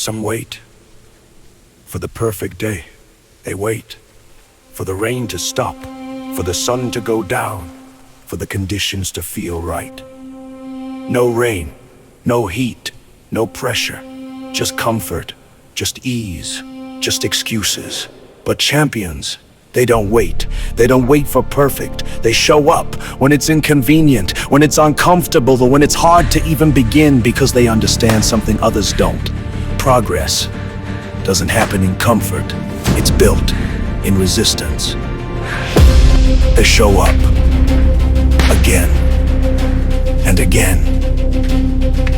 Some wait for the perfect day. They wait for the rain to stop, for the sun to go down, for the conditions to feel right. No rain, no heat, no pressure, just comfort, just ease, just excuses. But champions, they don't wait. They don't wait for perfect. They show up when it's inconvenient, when it's uncomfortable, or when it's hard to even begin, because they understand something others don't. Progress doesn't happen in comfort. It's built in resistance. They show up again and again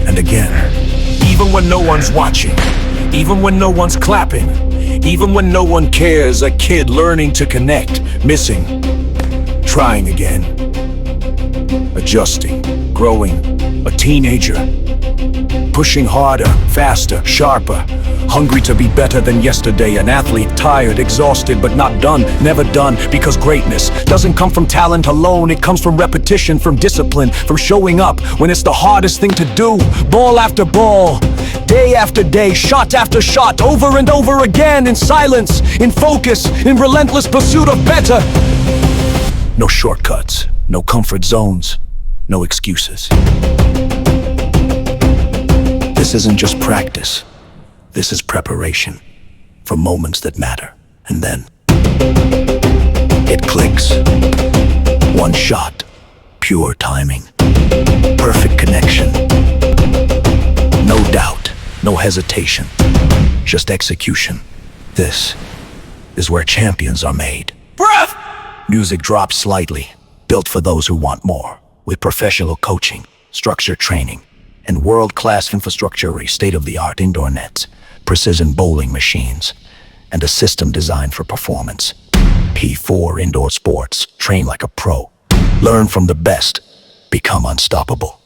and again. Even when no one's watching, even when no one's clapping, even when no one cares. A kid learning to connect, missing, trying again, adjusting, growing, a teenager, pushing harder, faster, sharper, hungry to be better than yesterday. An athlete, tired, exhausted, but not done, never done, because greatness doesn't come from talent alone. It comes from repetition, from discipline, from showing up when it's the hardest thing to do. Ball after ball, day after day, shot after shot, over and over again, in silence, in focus, in relentless pursuit of better. No shortcuts, no comfort zones, no excuses. This isn't just practice. This is preparation for moments that matter. And then it clicks. One shot, pure timing, perfect connection. No doubt, no hesitation, just execution. This is where champions are made. Breath! Music drops slightly, built for those who want more, with professional coaching, structured training, and world-class infrastructure, state-of-the-art indoor nets, precision bowling machines, and a system designed for performance. P4 Indoor Sports. Train like a pro. Learn from the best. Become unstoppable.